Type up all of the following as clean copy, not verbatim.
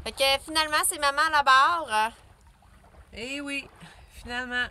Fait que finalement, c'est maman à la barre. Eh oui, finalement.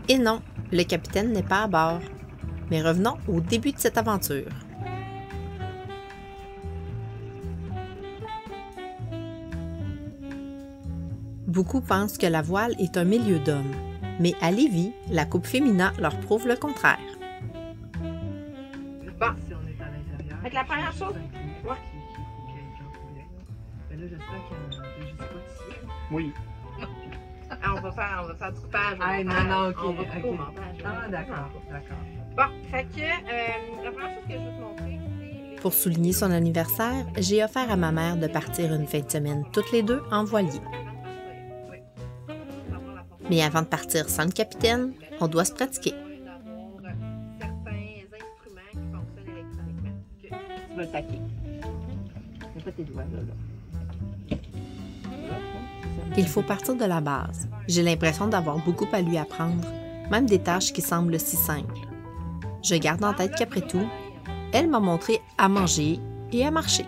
Et non, le capitaine n'est pas à bord. Mais revenons au début de cette aventure. Beaucoup pensent que la voile est un milieu d'hommes, mais à Lévis, la Coupe Fémina leur prouve le contraire. Bon, si on est à l'intérieur. Fait que la première chose. Ouais. Mais là, j'espère qu'il y a je sais pas ici. Oui. On va faire du coupage. Ah, non, ok. On va couper au Ok. montage. Ah, d'accord. Bon, fait que la première chose que je veux te montrer, c'est... Pour souligner son anniversaire, j'ai offert à ma mère de partir une fin de semaine toutes les deux en voilier. Mais avant de partir sans le capitaine, on doit se pratiquer. Tu vas le taquer. Mets pas tes doigts là. Il faut partir de la base. J'ai l'impression d'avoir beaucoup à lui apprendre, même des tâches qui semblent si simples. Je garde en tête qu'après tout, elle m'a montré à manger et à marcher.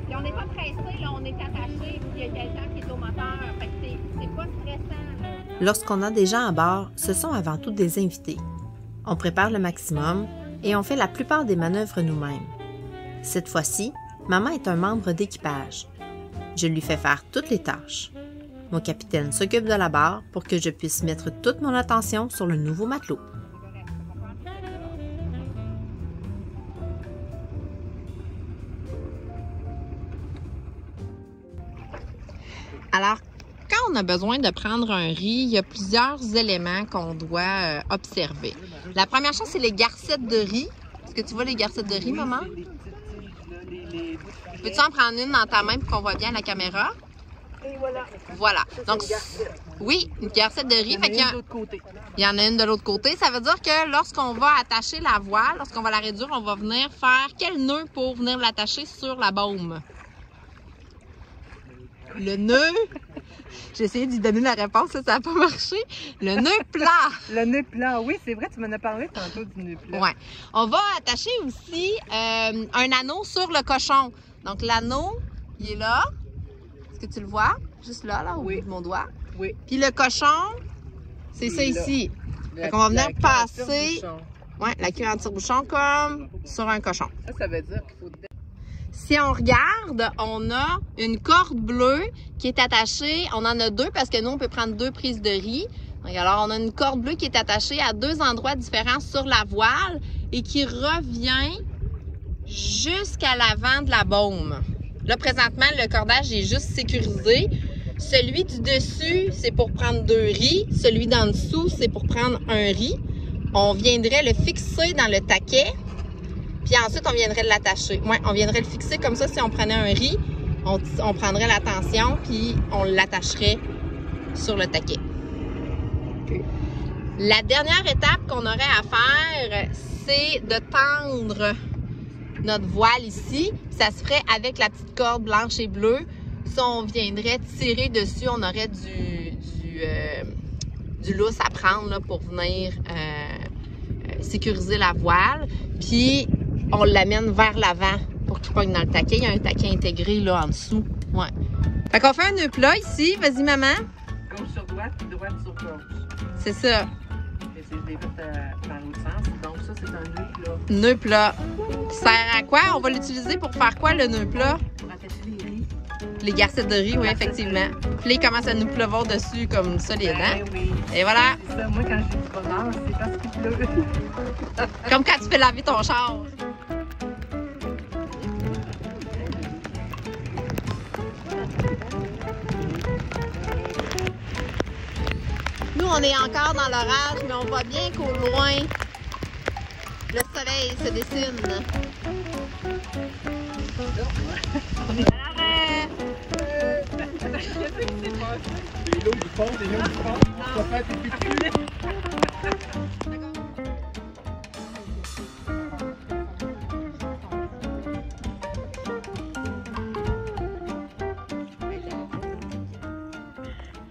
On n'est pas pressé, là, on est attaché, puis il y a quelqu'un qui est au moteur. Fait que c'est pas stressant, là. Lorsqu'on a des gens à bord, ce sont avant tout des invités. On prépare le maximum et on fait la plupart des manœuvres nous-mêmes. Cette fois-ci, maman est un membre d'équipage. Je lui fais faire toutes les tâches. Mon capitaine s'occupe de la barre pour que je puisse mettre toute mon attention sur le nouveau matelot. Alors, quand on a besoin de prendre un riz, il y a plusieurs éléments qu'on doit observer. La première chose, c'est les garcettes de riz. Est-ce que tu vois les garcettes de riz, maman? Peux-tu en prendre une dans ta main pour qu'on voit bien la caméra? Et voilà. Voilà. Donc, une garcette. oui, une garcette de riz. Il y en a une de l'autre côté. Il y en a une de l'autre côté. Ça veut dire que lorsqu'on va attacher la voile, lorsqu'on va la réduire, on va venir faire quel nœud pour venir l'attacher sur la baume? Le nœud... J'ai essayé d'y donner la réponse, ça n'a pas marché. Le nœud plat. Le nœud plat, oui, c'est vrai, tu m'en as parlé tantôt du nœud plat. Ouais. On va attacher aussi un anneau sur le cochon. Donc l'anneau, il est là. Est-ce que tu le vois? Juste là, au bout de mon doigt. Oui. Puis le cochon, c'est ça ici. Fait qu'on va venir passer la queue en tire-bouchon comme sur un cochon. Ça veut dire qu'il faut... Si on regarde, on a une corde bleue qui est attachée. On en a deux parce que nous, on peut prendre 2 prises de riz. Donc, alors, on a une corde bleue qui est attachée à 2 endroits différents sur la voile et qui revient jusqu'à l'avant de la baume. Là, présentement, le cordage est juste sécurisé. Celui du dessus, c'est pour prendre 2 riz. Celui d'en dessous, c'est pour prendre un riz. On viendrait le fixer dans le taquet. Puis ensuite, on viendrait l'attacher. Ouais, on viendrait le fixer comme ça. Si on prenait un riz, on prendrait la tension, puis on l'attacherait sur le taquet. Okay. La dernière étape qu'on aurait à faire, c'est de tendre notre voile ici. Ça se ferait avec la petite corde blanche et bleue. Si on viendrait tirer dessus, on aurait du lousse à prendre là, pour venir sécuriser la voile. Puis, on l'amène vers l'avant pour qu'il pogne dans le taquet. Il y a un taquet intégré là en dessous. Ouais. Fait qu'on fait un nœud plat ici. Vas-y, maman. Gauche sur droite, puis droite sur gauche. C'est ça. Je l'ai fait dans l'autre sens. Donc ça, c'est un nœud plat. Nœud plat. Ça sert à quoi? On va l'utiliser pour faire quoi, le nœud plat? Pour attacher les riz. Les garcettes de riz, oui, effectivement. Puis là, il commence à nous pleuvoir dessus comme solide, hein? Oui. Et voilà. C'est ça. Moi, quand j'ai du bonheur, c'est parce qu'il pleut. Comme quand tu fais laver ton char. Nous, on est encore dans l'orage, mais on voit bien qu'au loin, le soleil se dessine. Alors, Des lots du fond, des lots du fond. Ça fait tes pieds.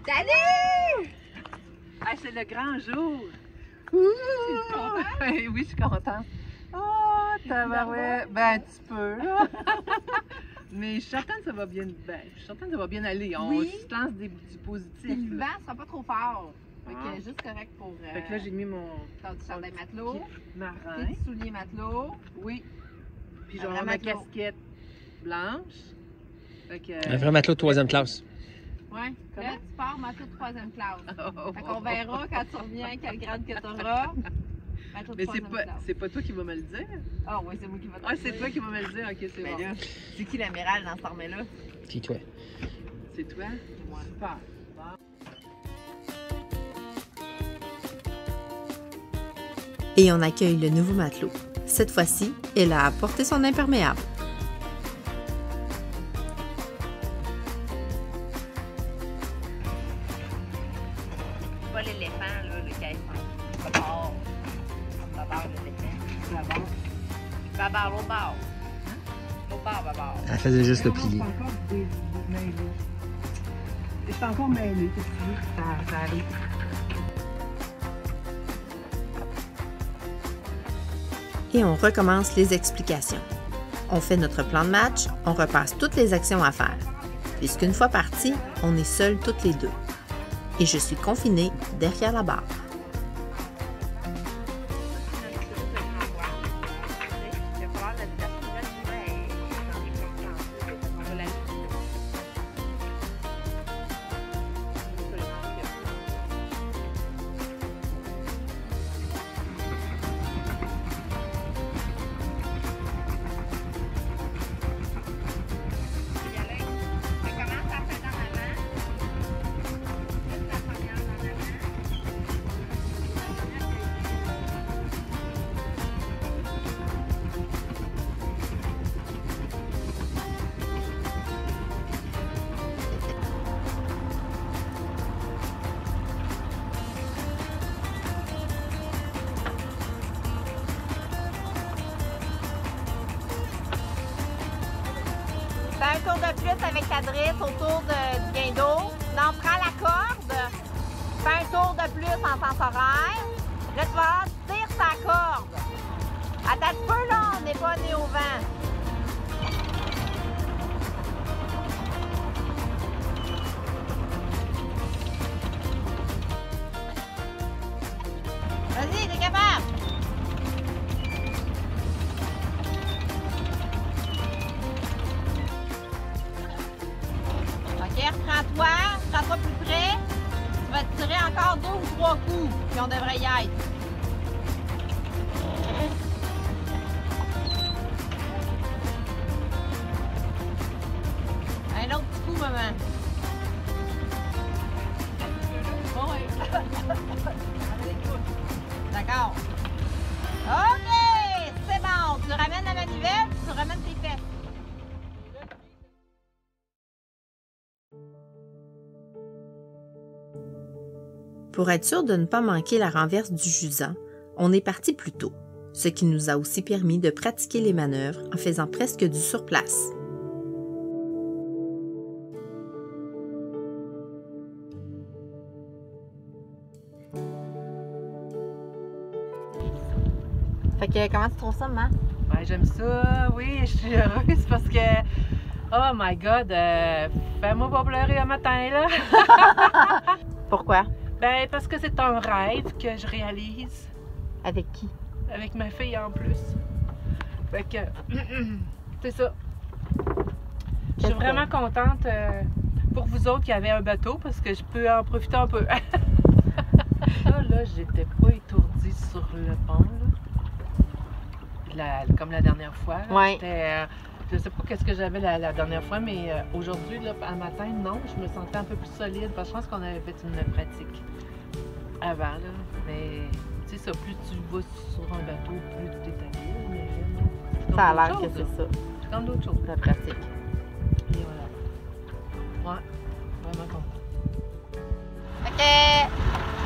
Salut! Ah, c'est le grand jour! Oui, je suis contente. Oh, tabarouette! Ben, un petit peu, là. Mais je suis certaine que ça va bien, je suis certaine que ça va bien aller. On se lance du positif. Puis le vent sera pas trop fort. Fait Ah. que juste correct pour Fait que là, j'ai mis mon ton petit chandail matelot, marin. tes souliers matelot. Oui. Puis Un genre vrai ma matelot. casquette blanche. Fait que... Un vrai matelot de 3e classe. Ouais. Comment? Là, tu pars matelot de 3e classe. Oh, Fait qu'on verra quand tu reviens quel grade que tu auras. Matelot de Mais 3e classe. c'est pas toi qui vas me le dire. Ah oui, c'est moi qui va te Ah, le c'est dire. toi qui vas me le dire. Ok, c'est Ben bon. là, c'est qui l'amiral dans cette armée-là? Puis toi. C'est toi? Moi. Super. Bon. Et on accueille le nouveau matelot. Cette fois-ci, elle a apporté son imperméable. C'est pas l'éléphant, là, le caïman. Babard. Babard, l'éléphant. Babard. Babard, l'autre bord. L'autre bord, babard. Elle faisait juste le Non, plier. je suis encore mêlée. Je suis encore mêlée. Qu'est-ce que tu veux? Ça arrive. Et on recommence les explications. On fait notre plan de match, on repasse toutes les actions à faire. Puisqu'une fois parti, on est seuls toutes les deux. Et je suis confinée derrière la barre. Fais un tour de plus avec ta drisse autour du guindeau. Non, prends la corde. Fais un tour de plus en sens horaire. Là, tu vas tirer sa corde. Attends un petit peu, là, on n'est pas né au vent. Vas-y, t'es capable. OK, reprends-toi, prends-toi plus près. Tu vas te tirer encore 2 ou 3 coups, puis on devrait y être. Un autre petit coup, maman. Oh, oui. D'accord. OK, c'est bon. Tu ramènes la manivelle, tu ramènes tes fesses. Pour être sûr de ne pas manquer la renverse du jusant, on est parti plus tôt, ce qui nous a aussi permis de pratiquer les manœuvres en faisant presque du surplace. Fait que comment tu trouves ça, maman? Ouais, j'aime ça. Oui, je suis heureuse parce que, oh my God, fais-moi pas pleurer un matin, là. Pourquoi? Ben, parce que c'est un rêve que je réalise Avec qui? avec ma fille en plus. Fait que, c'est ça. Je suis vraiment contente pour vous autres qui avez un bateau parce que je peux en profiter un peu. Ah là, j'étais pas étourdie sur le pont, là. Comme la dernière fois. Là. Ouais. J'étais, je sais pas qu'est-ce que j'avais la dernière fois, mais aujourd'hui, là, à matin, non, je me sentais un peu plus solide parce que je pense qu'on avait fait une pratique avant, là. Mais, tu sais, ça, plus tu vas sur un bateau, plus tu es habile. Mais, c'est comme Ça a d'autres l'air que choses, là. c'est ça, C'est comme d'autres choses. la pratique. Et voilà. Ouais.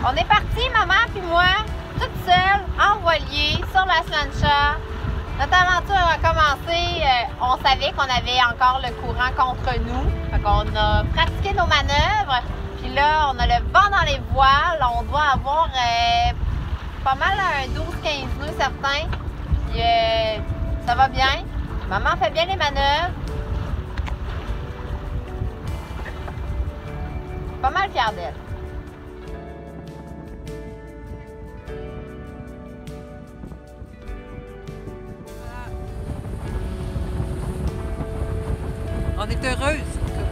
On est parti, maman puis moi, toute seule, en voilier, sur la Slancha. Notre aventure a commencé, on savait qu'on avait encore le courant contre nous. Fait qu'on a pratiqué nos manœuvres. Puis là, on a le vent dans les voiles. On doit avoir pas mal un 12-15 nœuds certains. Puis ça va bien. Maman fait bien les manœuvres. Pas mal fière d'elle. On est heureuse.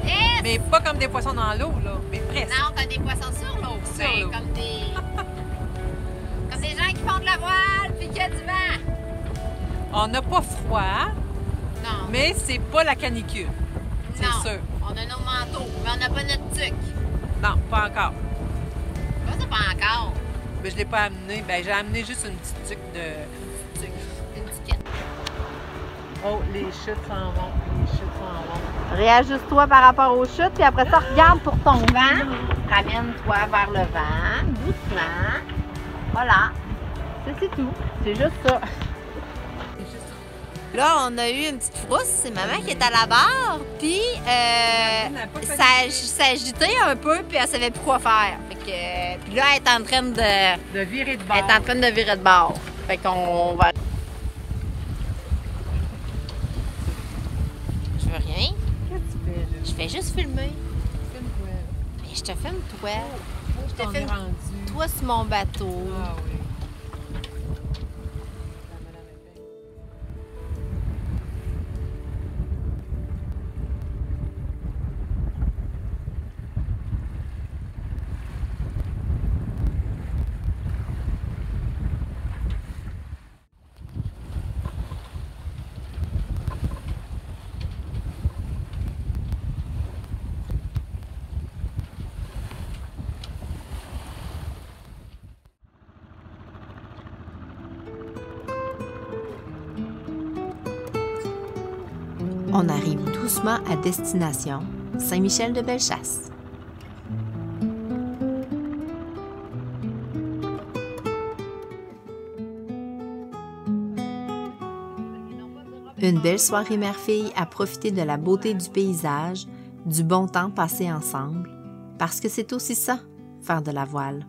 Yes! Mais pas comme des poissons dans l'eau, là. Mais presque. Non, comme des poissons sur l'eau. Sur l'eau. Comme des gens qui font de la voile puis qu'il y a du vent. On n'a pas froid, Non. mais c'est pas la canicule. C'est Non. sûr. On a nos manteaux, mais on n'a pas notre tuque. Non, pas encore. Moi, c'est pas encore. Mais je l'ai pas amené. Ben, j'ai amené juste une petite tuque de... Une tiquette. Oh, les chutes s'en vont. Les chutes s'en vont. Réajuste-toi par rapport aux chutes, puis après ça, regarde pour ton vent. Ramène-toi vers le vent, doucement. Voilà. C'est tout. C'est juste ça. Là, on a eu une petite frousse. C'est maman qui est à la barre. Puis, ça agitait un peu, puis elle savait plus quoi faire. Fait que, puis là, elle est en train De virer de bord. Elle est en train de virer de bord. Fait qu'on va... Je veux rien. Qu'est-ce que tu fais, là? Je fais juste filmer. Filme-toi. Mais je te filme toi. Je te On est filme rendu. toi sur mon bateau. Ah oui. On arrive doucement à destination, Saint-Michel-de-Bellechasse. Une belle soirée mère-fille à profiter de la beauté du paysage, du bon temps passé ensemble, parce que c'est aussi ça, faire de la voile.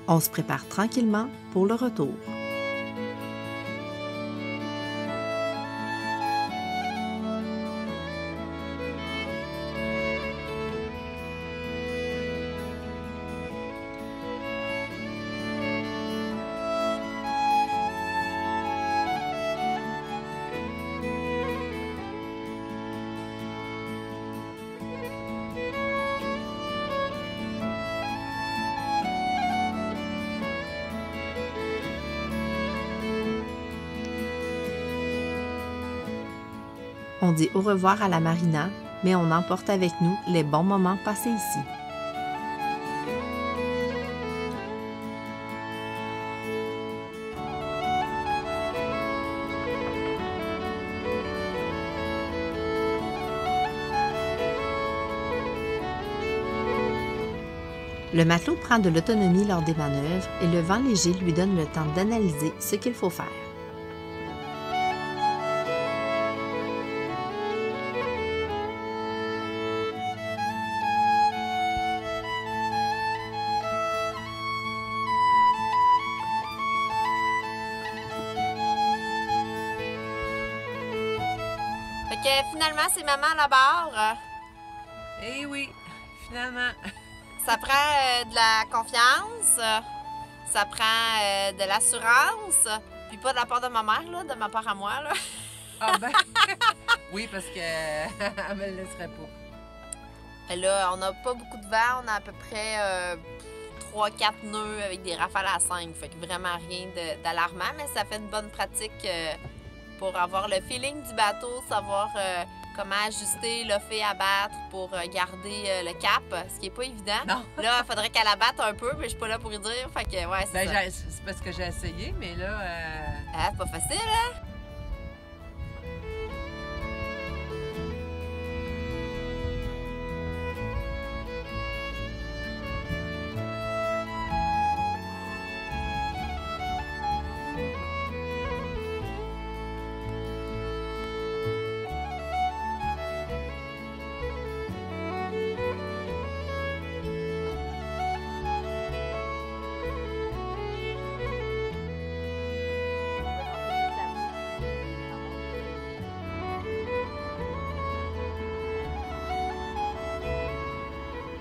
On se prépare tranquillement pour le retour. On dit au revoir à la marina, mais on emporte avec nous les bons moments passés ici. Le matelot prend de l'autonomie lors des manœuvres et le vent léger lui donne le temps d'analyser ce qu'il faut faire. Fait que finalement, c'est maman à la barre. Eh oui, finalement. Ça prend de la confiance, ça prend de l'assurance, puis pas de la part de ma mère, là, de ma part à moi. Là. Ah ben, oui, parce qu'elle me le laisserait pas. Et là, on n'a pas beaucoup de vent. On a à peu près 3-4 nœuds avec des rafales à 5. Fait que vraiment rien d'alarmant, mais ça fait une bonne pratique pour avoir le feeling du bateau, savoir comment ajuster le fait à battre pour garder le cap, ce qui n'est pas évident. Non. Là, il faudrait qu'elle abatte un peu, mais je suis pas là pour y dire. Fait que, ouais, c'est ça. C'est parce que j'ai essayé, mais là... Ah, c'est pas facile, hein?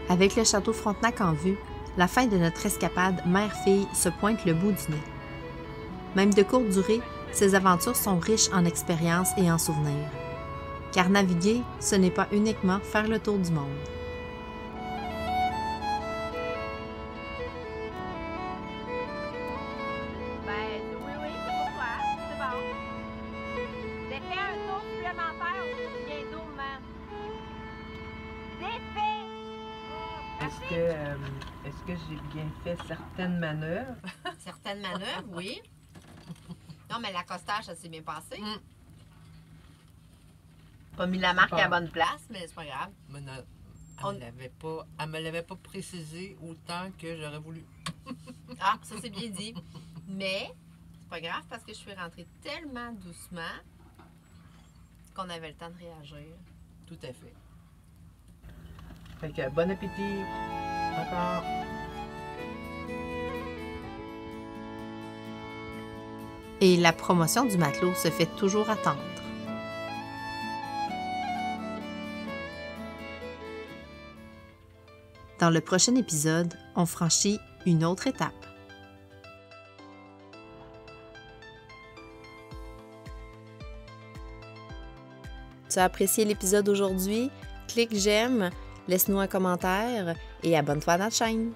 Avec le château Frontenac en vue, la fin de notre escapade mère-fille se pointe le bout du nez. Même de courte durée, ces aventures sont riches en expériences et en souvenirs. Car naviguer, ce n'est pas uniquement faire le tour du monde. Ben, oui, c'est pour toi. C'est bon. Défais un tour supplémentaire au bien d'eau, man. Défais! Est-ce que j'ai bien fait certaines manœuvres? Certaines manœuvres, oui. Non, mais l'accostage, ça s'est bien passé. Pas mis la marque à la bonne place, mais c'est pas grave. Mais non, elle me l'avait pas précisé autant que j'aurais voulu. Ah, ça c'est bien dit. Mais c'est pas grave parce que je suis rentrée tellement doucement qu'on avait le temps de réagir. Tout à fait. Fait que bon appétit! Encore! Et la promotion du matelot se fait toujours attendre. Dans le prochain épisode, on franchit une autre étape. Tu as apprécié l'épisode aujourd'hui? Clique j'aime, laisse-nous un commentaire et abonne-toi à notre chaîne.